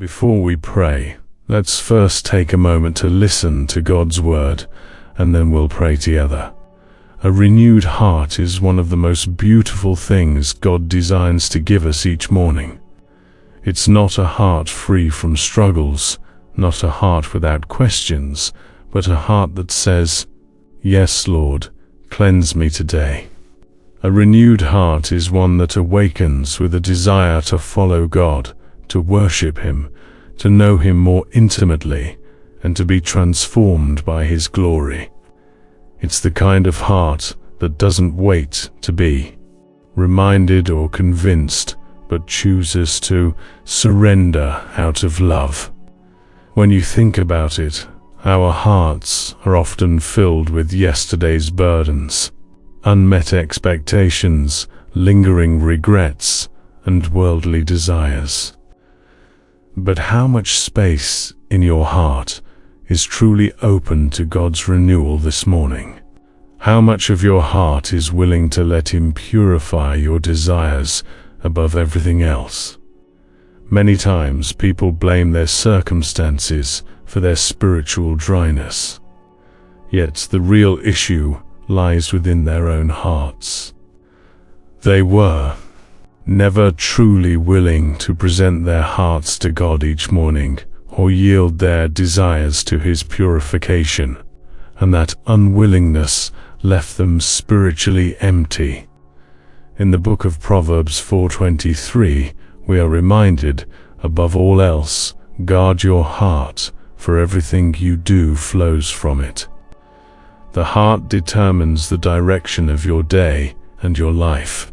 Before we pray, let's first take a moment to listen to God's word, and then we'll pray together. A renewed heart is one of the most beautiful things God designs to give us each morning. It's not a heart free from struggles, not a heart without questions, but a heart that says, "Yes, Lord, cleanse me today." A renewed heart is one that awakens with a desire to follow God, to worship Him, to know Him more intimately, and to be transformed by His glory. It's the kind of heart that doesn't wait to be reminded or convinced, but chooses to surrender out of love. When you think about it, our hearts are often filled with yesterday's burdens, unmet expectations, lingering regrets, and worldly desires. But how much space in your heart is truly open to God's renewal this morning? How much of your heart is willing to let Him purify your desires above everything else? Many times people blame their circumstances for their spiritual dryness. Yet the real issue lies within their own hearts. They were never truly willing to present their hearts to God each morning, or yield their desires to His purification, and that unwillingness left them spiritually empty. In the book of Proverbs 4:23, we are reminded, above all else, guard your heart, for everything you do flows from it. The heart determines the direction of your day and your life.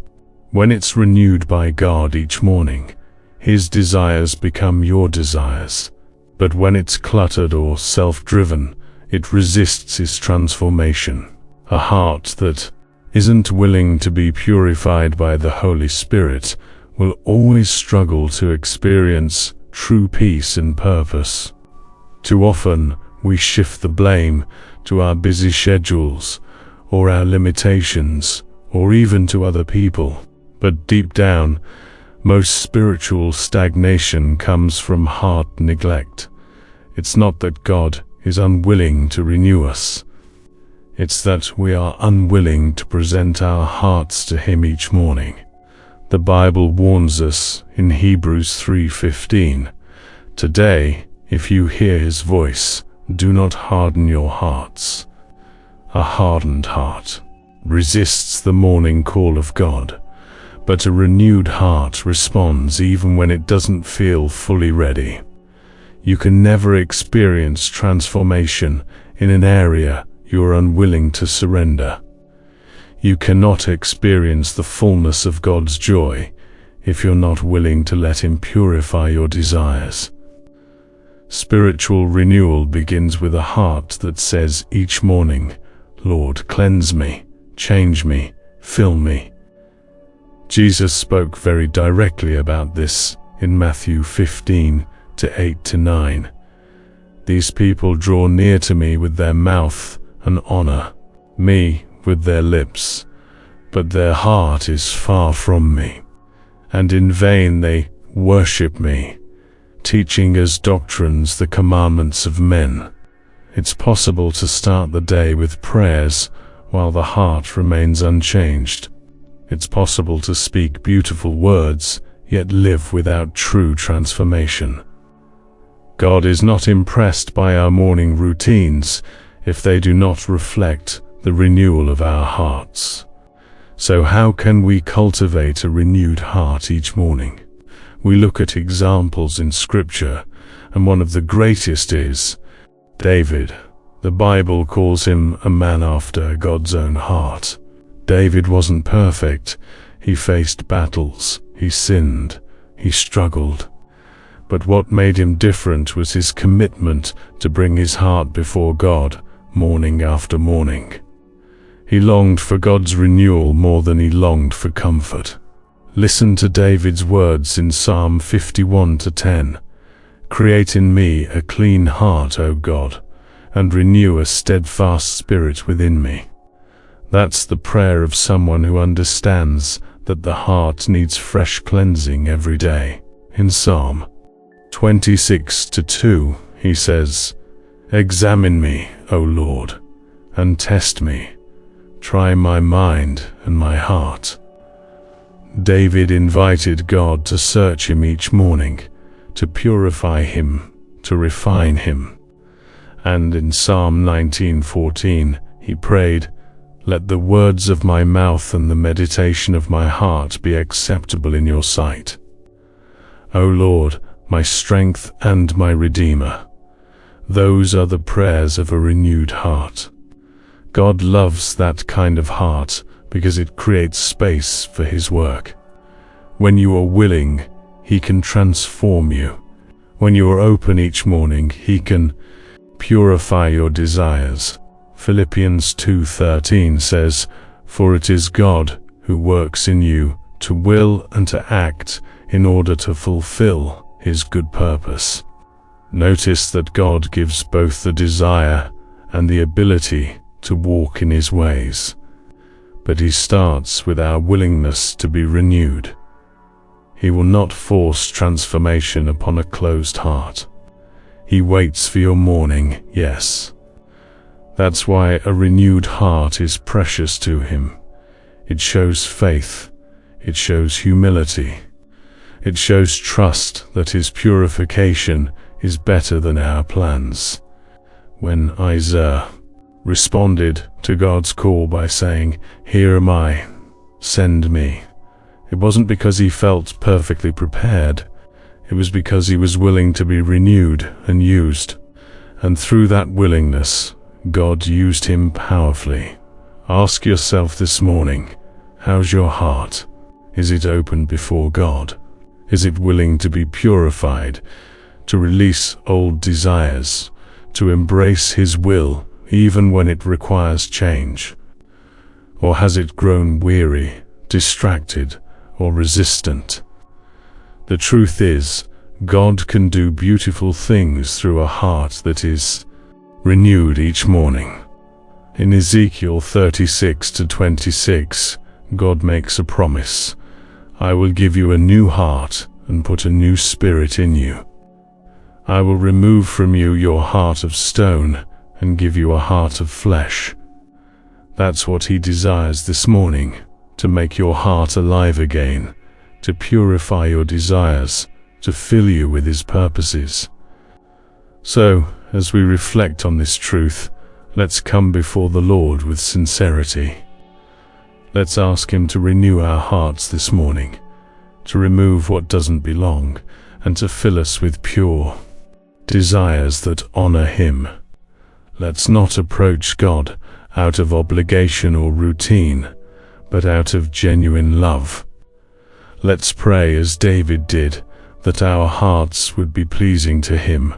When it's renewed by God each morning, His desires become your desires. But when it's cluttered or self-driven, it resists His transformation. A heart that isn't willing to be purified by the Holy Spirit will always struggle to experience true peace and purpose. Too often, we shift the blame to our busy schedules, or our limitations, or even to other people. But deep down, most spiritual stagnation comes from heart neglect. It's not that God is unwilling to renew us. It's that we are unwilling to present our hearts to Him each morning. The Bible warns us in Hebrews 3:15, "Today, if you hear His voice, do not harden your hearts." A hardened heart resists the morning call of God, but a renewed heart responds even when it doesn't feel fully ready. You can never experience transformation in an area you are unwilling to surrender. You cannot experience the fullness of God's joy if you're not willing to let Him purify your desires. Spiritual renewal begins with a heart that says each morning, "Lord, cleanse me, change me, fill me." Jesus spoke very directly about this in Matthew 15:8-9. "These people draw near to me with their mouth and honor me with their lips, but their heart is far from me, and in vain they worship me, teaching as doctrines the commandments of men." It's possible to start the day with prayers while the heart remains unchanged. It's possible to speak beautiful words, yet live without true transformation. God is not impressed by our morning routines if they do not reflect the renewal of our hearts. So how can we cultivate a renewed heart each morning? We look at examples in Scripture, and one of the greatest is David. The Bible calls him a man after God's own heart. David wasn't perfect. He faced battles, he sinned, he struggled. But what made him different was his commitment to bring his heart before God morning after morning. He longed for God's renewal more than he longed for comfort. Listen to David's words in Psalm 51:10. "Create in me a clean heart, O God, and renew a steadfast spirit within me." That's the prayer of someone who understands that the heart needs fresh cleansing every day. In Psalm 26:2, he says, "Examine me, O Lord, and test me. Try my mind and my heart." David invited God to search him each morning, to purify him, to refine him. And in Psalm 19:14, he prayed, "Let the words of my mouth and the meditation of my heart be acceptable in your sight. O Lord, my strength and my Redeemer." Those are the prayers of a renewed heart. God loves that kind of heart because it creates space for His work. When you are willing, He can transform you. When you are open each morning, He can purify your desires. Philippians 2:13 says, "For it is God who works in you to will and to act in order to fulfill His good purpose." Notice that God gives both the desire and the ability to walk in His ways. But He starts with our willingness to be renewed. He will not force transformation upon a closed heart. He waits for your morning, yes. That's why a renewed heart is precious to Him. It shows faith. It shows humility. It shows trust that His purification is better than our plans. When Isaiah responded to God's call by saying, "Here am I, send me," it wasn't because he felt perfectly prepared. It was because he was willing to be renewed and used. And through that willingness, God used him powerfully. Ask yourself this morning, how's your heart? Is it open before God? Is it willing to be purified, to release old desires, to embrace His will even when it requires change? Or has it grown weary, distracted, or resistant? The truth is, God can do beautiful things through a heart that is renewed each morning. In Ezekiel 36:26, God makes a promise. "I will give you a new heart and put a new spirit in you. I will remove from you your heart of stone and give you a heart of flesh." That's what He desires this morning, to make your heart alive again, to purify your desires, to fill you with His purposes. So, as we reflect on this truth, let's come before the Lord with sincerity. Let's ask Him to renew our hearts this morning, to remove what doesn't belong, and to fill us with pure desires that honor Him. Let's not approach God out of obligation or routine, but out of genuine love. Let's pray as David did, that our hearts would be pleasing to Him,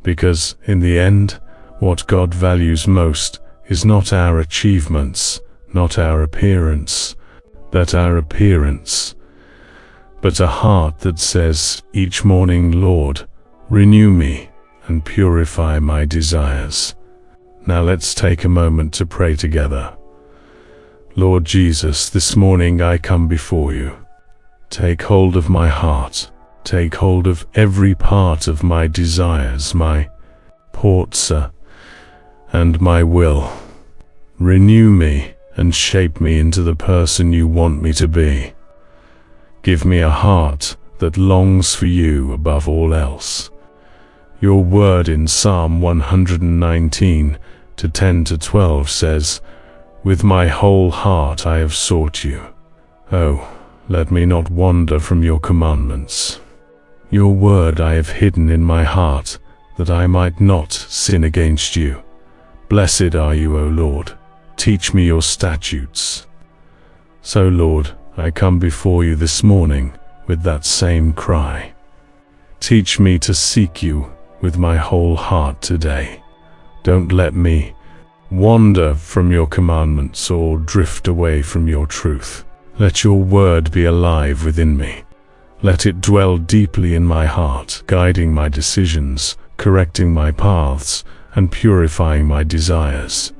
because in the end, what God values most is not our achievements, not our appearance, but a heart that says each morning, "Lord, renew me and purify my desires." Now let's take a moment to pray together. Lord Jesus, this morning I come before you. Take hold of my heart. Take hold of every part of my desires, my porza, and my will. Renew me and shape me into the person you want me to be. Give me a heart that longs for you above all else. Your word in Psalm 119:10-12 says, "With my whole heart I have sought you. Oh, let me not wander from your commandments. Your word I have hidden in my heart, that I might not sin against you. Blessed are you, O Lord. Teach me your statutes." So, Lord, I come before you this morning with that same cry. Teach me to seek you with my whole heart today. Don't let me wander from your commandments or drift away from your truth. Let your word be alive within me. Let it dwell deeply in my heart, guiding my decisions, correcting my paths, and purifying my desires.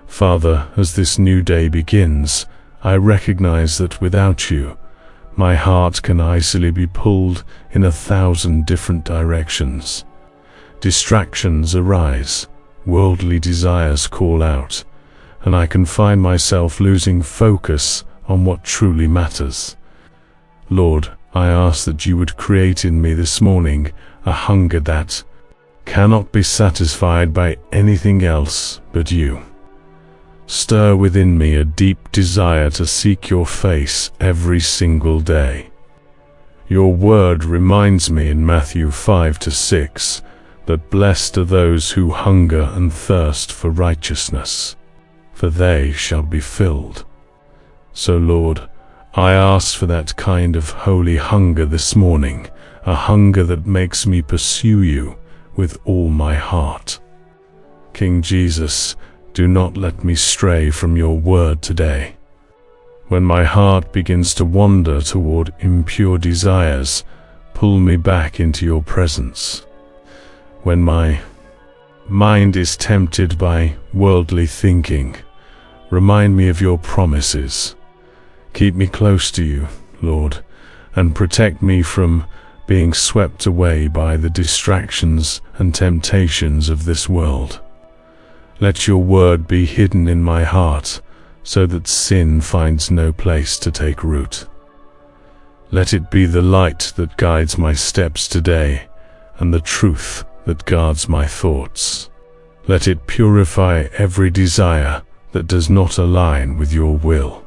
Father, as this new day begins, I recognize that without you, My heart can easily be pulled in 1,000 different directions. Distractions arise, worldly desires call out, and I can find myself losing focus on what truly matters. Lord, I ask that you would create in me this morning a hunger that cannot be satisfied by anything else but you. Stir within me a deep desire to seek your face every single day. Your word reminds me in Matthew 5-6 that blessed are those who hunger and thirst for righteousness, for they shall be filled. So Lord, I ask for that kind of holy hunger this morning, a hunger that makes me pursue you with all my heart. King Jesus, do not let me stray from your word today. When my heart begins to wander toward impure desires, pull me back into your presence. When my mind is tempted by worldly thinking, remind me of your promises. Keep me close to you, Lord, and protect me from being swept away by the distractions and temptations of this world. Let your word be hidden in my heart, so that sin finds no place to take root. Let it be the light that guides my steps today, and the truth that guards my thoughts. Let it purify every desire that does not align with your will.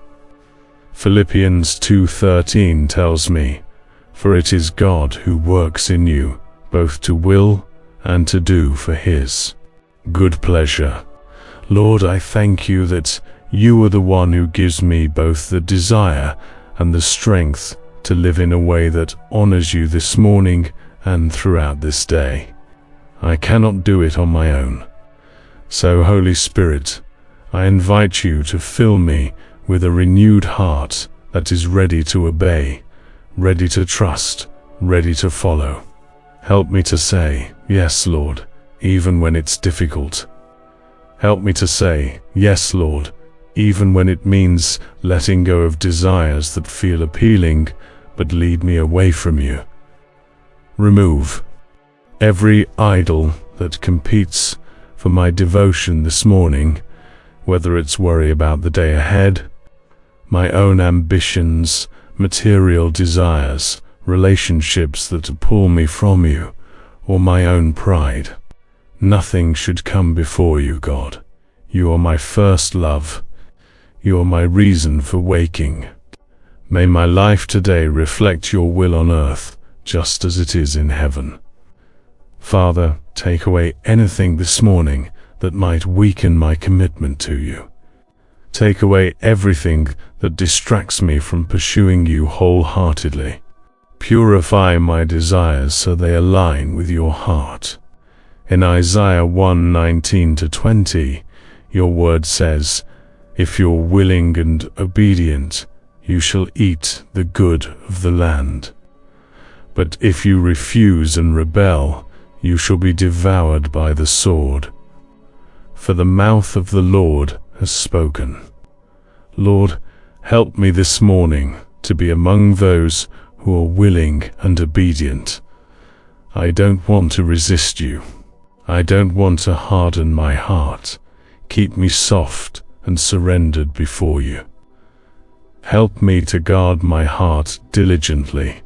Philippians 2:13 tells me, "For it is God who works in you, both to will and to do for his good pleasure." Lord, I thank you that you are the one who gives me both the desire and the strength to live in a way that honors you this morning and throughout this day. I cannot do it on my own. So, Holy Spirit, I invite you to fill me with a renewed heart that is ready to obey, ready to trust, ready to follow. Help me to say, "Yes, Lord," even when it's difficult. Help me to say, "Yes, Lord," even when it means letting go of desires that feel appealing but lead me away from you. Remove every idol that competes for my devotion this morning, whether it's worry about the day ahead, my own ambitions, material desires, relationships that pull me from you, or my own pride. Nothing should come before you, God. You are my first love. You are my reason for waking. May my life today reflect your will on earth, just as it is in heaven. Father, take away anything this morning that might weaken my commitment to you. Take away everything that distracts me from pursuing you wholeheartedly. Purify my desires so they align with your heart. In Isaiah 1:19-20, your word says, "If you're willing and obedient, you shall eat the good of the land. But if you refuse and rebel, you shall be devoured by the sword. For the mouth of the Lord has spoken." Lord, help me this morning to be among those who are willing and obedient. I don't want to resist you. I don't want to harden my heart. Keep me soft and surrendered before you. Help me to guard my heart diligently,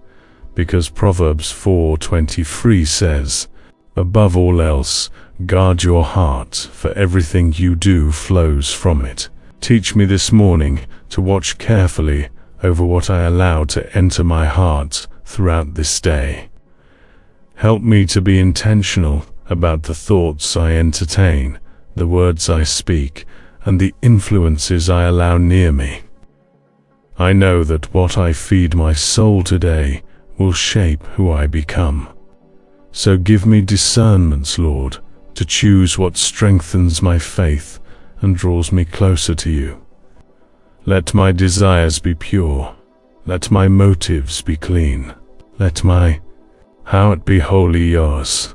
because Proverbs 4:23 says, "Above all else, guard your heart, for everything you do flows from it." Teach me this morning to watch carefully over what I allow to enter my heart throughout this day. Help me to be intentional about the thoughts I entertain, the words I speak, and the influences I allow near me. I know that what I feed my soul today will shape who I become. So give me discernments, Lord, to choose what strengthens my faith and draws me closer to you. Let my desires be pure. Let my motives be clean. Let my heart be wholly yours.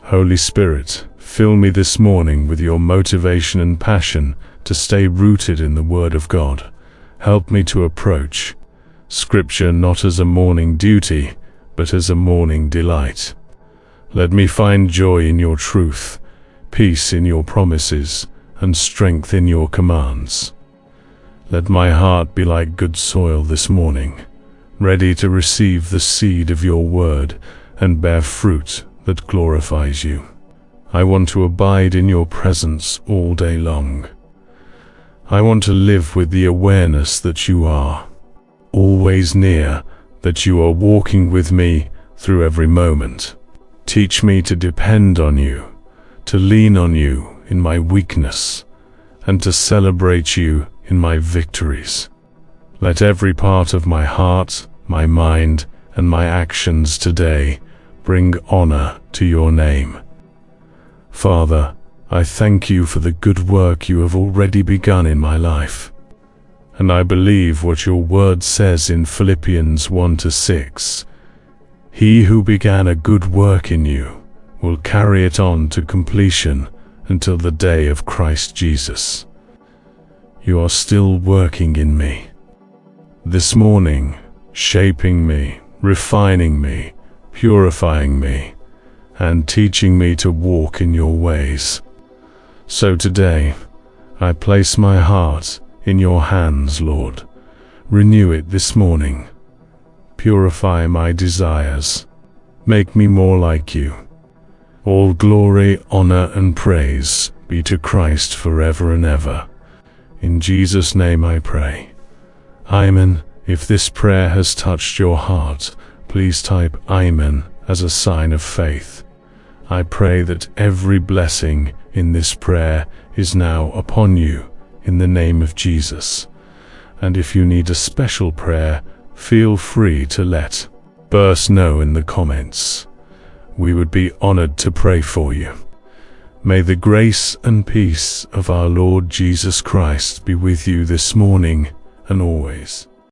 Holy Spirit, fill me this morning with your motivation and passion to stay rooted in the Word of God. Help me to approach Scripture not as a morning duty, but as a morning delight. Let me find joy in your truth, peace in your promises, and strength in your commands. Let my heart be like good soil this morning, ready to receive the seed of your word and bear fruit that glorifies you. I want to abide in your presence all day long. I want to live with the awareness that you are always near, that you are walking with me through every moment. Teach me to depend on you, to lean on you in my weakness, and to celebrate you in my victories. Let every part of my heart, my mind, and my actions today bring honor to your name. Father, I thank you for the good work you have already begun in my life. And I believe what your word says in Philippians 1-6. He who began a good work in you will carry it on to completion until the day of Christ Jesus. You are still working in me. This morning, shaping me, refining me, purifying me, and teaching me to walk in your ways. So today, I place my heart in your hands, Lord. Renew it this morning. Purify my desires. Make me more like you. All glory, honor, and praise be to Christ forever and ever. In Jesus' name I pray. Amen. If this prayer has touched your heart, please type Amen as a sign of faith. I pray that every blessing in this prayer is now upon you in the name of Jesus. And if you need a special prayer, feel free to let us know in the comments. We would be honored to pray for you. May the grace and peace of our Lord Jesus Christ be with you this morning and always.